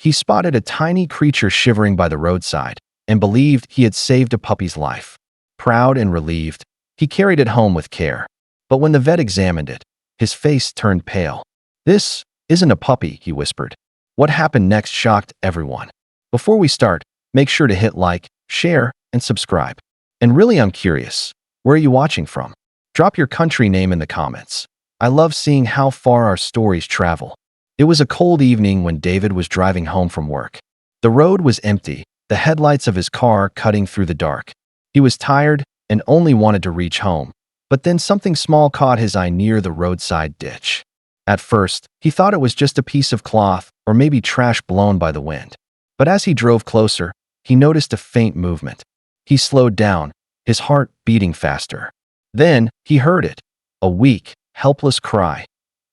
He spotted a tiny creature shivering by the roadside and believed he had saved a puppy's life. Proud and relieved, he carried it home with care. But when the vet examined it, his face turned pale. "This isn't a puppy," he whispered. What happened next shocked everyone. Before we start, make sure to hit like, share, and subscribe. And really, I'm curious, where are you watching from? Drop your country name in the comments. I love seeing how far our stories travel. It was a cold evening when David was driving home from work. The road was empty, the headlights of his car cutting through the dark. He was tired and only wanted to reach home. But then something small caught his eye near the roadside ditch. At first, he thought it was just a piece of cloth or maybe trash blown by the wind. But as he drove closer, he noticed a faint movement. He slowed down, his heart beating faster. Then he heard it, a weak, helpless cry.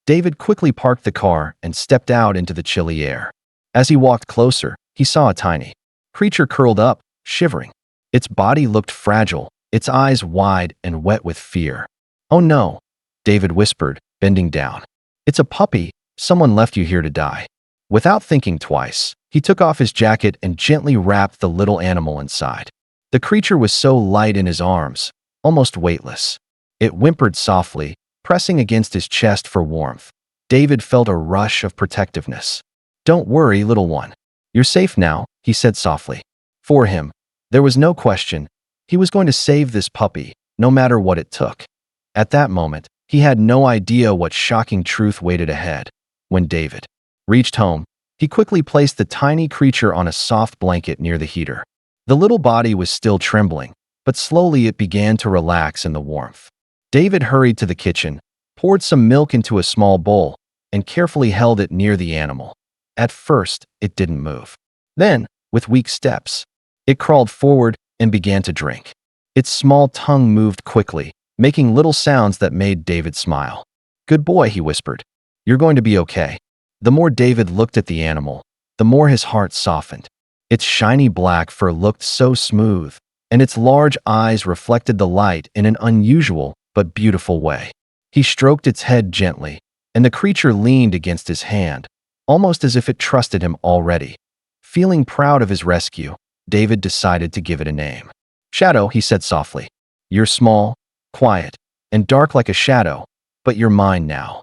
David quickly parked the car and stepped out into the chilly air. As he walked closer, he saw a tiny creature curled up, shivering. Its body looked fragile, its eyes wide and wet with fear. "Oh no," David whispered, bending down. "It's a puppy. Someone left you here to die." Without thinking twice, he took off his jacket and gently wrapped the little animal inside. The creature was so light in his arms, almost weightless. It whimpered softly, pressing against his chest for warmth. David felt a rush of protectiveness. "Don't worry, little one. You're safe now," he said softly. For him, there was no question. He was going to save this puppy, no matter what it took. At that moment, he had no idea what shocking truth waited ahead. When David reached home, he quickly placed the tiny creature on a soft blanket near the heater. The little body was still trembling, but slowly it began to relax in the warmth. David hurried to the kitchen, poured some milk into a small bowl, and carefully held it near the animal. At first, it didn't move. Then, with weak steps, it crawled forward and began to drink. Its small tongue moved quickly, making little sounds that made David smile. "Good boy," he whispered. "You're going to be okay." The more David looked at the animal, the more his heart softened. Its shiny black fur looked so smooth, and its large eyes reflected the light in an unusual but beautiful way. He stroked its head gently, and the creature leaned against his hand, almost as if it trusted him already. Feeling proud of his rescue, David decided to give it a name. "Shadow," he said softly. "You're small, quiet, and dark like a shadow, but you're mine now."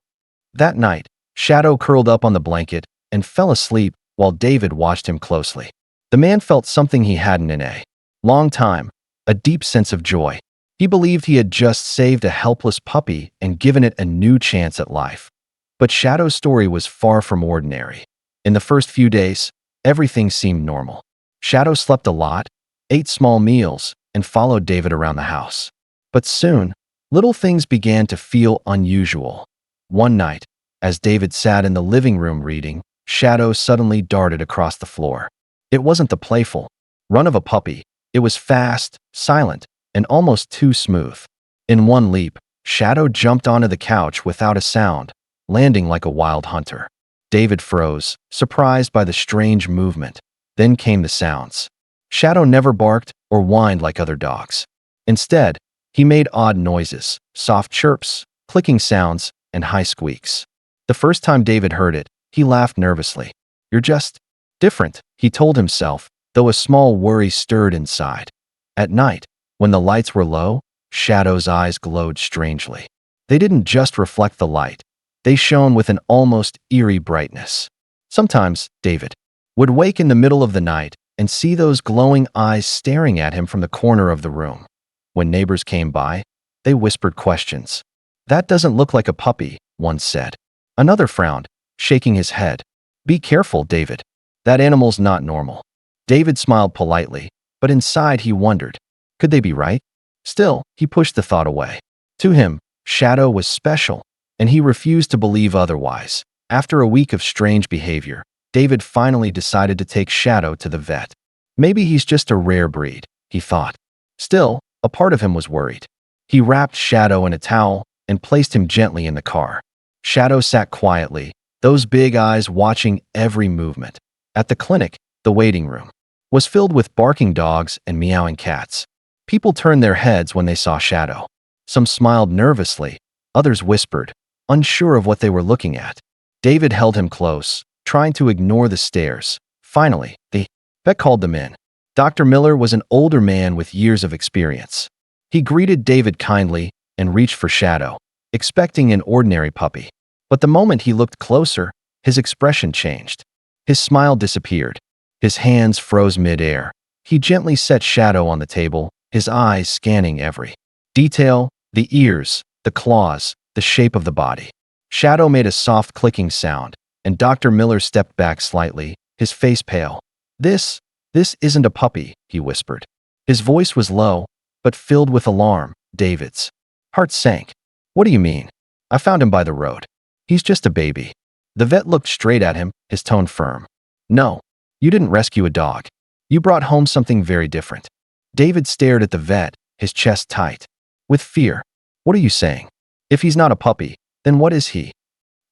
That night, Shadow curled up on the blanket and fell asleep while David watched him closely. The man felt something he hadn't in a long time, a deep sense of joy. He believed he had just saved a helpless puppy and given it a new chance at life. But Shadow's story was far from ordinary. In the first few days, everything seemed normal. Shadow slept a lot, ate small meals, and followed David around the house. But soon, little things began to feel unusual. One night, as David sat in the living room reading, Shadow suddenly darted across the floor. It wasn't the playful run of a puppy. It was fast, silent, and almost too smooth. In one leap, Shadow jumped onto the couch without a sound, landing like a wild hunter. David froze, surprised by the strange movement. Then came the sounds. Shadow never barked or whined like other dogs. Instead, he made odd noises, soft chirps, clicking sounds, and high squeaks. The first time David heard it, he laughed nervously. "You're just different," he told himself, though a small worry stirred inside. At night, when the lights were low, Shadow's eyes glowed strangely. They didn't just reflect the light. They shone with an almost eerie brightness. Sometimes, David would wake in the middle of the night and see those glowing eyes staring at him from the corner of the room. When neighbors came by, they whispered questions. "That doesn't look like a puppy," one said. Another frowned, shaking his head. "Be careful, David. That animal's not normal." David smiled politely, but inside he wondered, could they be right? Still, he pushed the thought away. To him, Shadow was special, and he refused to believe otherwise. After a week of strange behavior, David finally decided to take Shadow to the vet. Maybe he's just a rare breed, he thought. Still, a part of him was worried. He wrapped Shadow in a towel and placed him gently in the car. Shadow sat quietly, those big eyes watching every movement. At the clinic, the waiting room was filled with barking dogs and meowing cats. People turned their heads when they saw Shadow. Some smiled nervously, others whispered, unsure of what they were looking at. David held him close, trying to ignore the stares, Finally, the vet called them in. Dr. Miller was an older man with years of experience. He greeted David kindly and reached for Shadow, expecting an ordinary puppy. But the moment he looked closer, his expression changed. His smile disappeared. His hands froze mid-air. He gently set Shadow on the table, his eyes scanning every detail, the ears, the claws, the shape of the body. Shadow made a soft clicking sound, and Dr. Miller stepped back slightly, his face pale. This isn't a puppy," he whispered. His voice was low, but filled with alarm. David's heart sank. "What do you mean? I found him by the road. He's just a baby." The vet looked straight at him, his tone firm. "No, you didn't rescue a dog. You brought home something very different." David stared at the vet, his chest tight. With fear. "What are you saying? If he's not a puppy, then what is he?"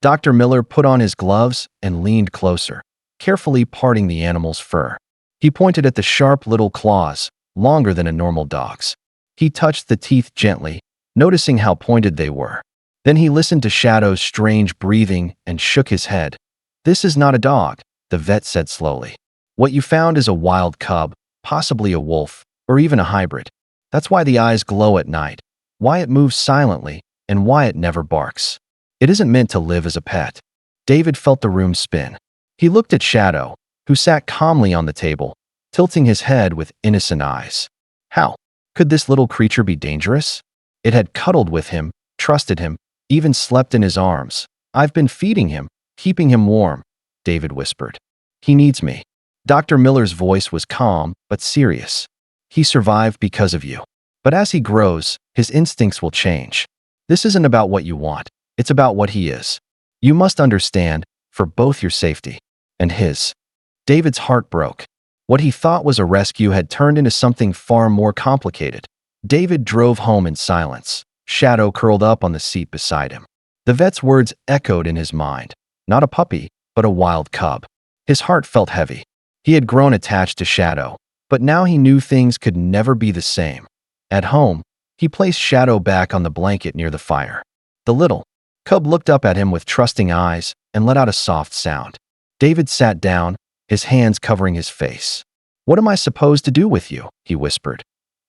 Dr. Miller put on his gloves and leaned closer, carefully parting the animal's fur. He pointed at the sharp little claws, longer than a normal dog's. He touched the teeth gently, noticing how pointed they were. Then he listened to Shadow's strange breathing and shook his head. "This is not a dog," the vet said slowly. "What you found is a wild cub, possibly a wolf, or even a hybrid. That's why the eyes glow at night, why it moves silently, and why it never barks. It isn't meant to live as a pet." David felt the room spin. He looked at Shadow, who sat calmly on the table, tilting his head with innocent eyes. How could this little creature be dangerous? It had cuddled with him, trusted him, even slept in his arms. "I've been feeding him, keeping him warm," David whispered. "He needs me." Dr. Miller's voice was calm but serious. "He survived because of you. But as he grows, his instincts will change. This isn't about what you want. It's about what he is. You must understand, for both your safety and his." David's heart broke. What he thought was a rescue had turned into something far more complicated. David drove home in silence, Shadow curled up on the seat beside him. The vet's words echoed in his mind. Not a puppy, but a wild cub. His heart felt heavy. He had grown attached to Shadow, but now he knew things could never be the same. At home, he placed Shadow back on the blanket near the fire. The little cub looked up at him with trusting eyes and let out a soft sound. David sat down, his hands covering his face. "What am I supposed to do with you?" he whispered.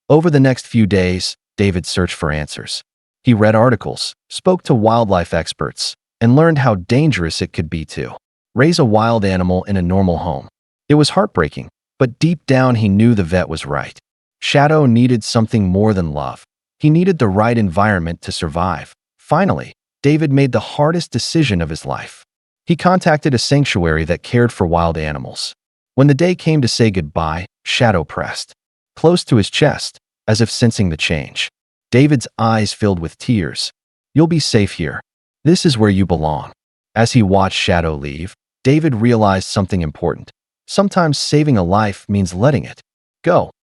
Over the next few days, David searched for answers. He read articles, spoke to wildlife experts, and learned how dangerous it could be to raise a wild animal in a normal home. It was heartbreaking, but deep down he knew the vet was right. Shadow needed something more than love. He needed the right environment to survive. Finally, David made the hardest decision of his life. He contacted a sanctuary that cared for wild animals. When the day came to say goodbye, Shadow pressed close to his chest, as if sensing the change. David's eyes filled with tears. "You'll be safe here. This is where you belong." As he watched Shadow leave, David realized something important. Sometimes saving a life means letting it go.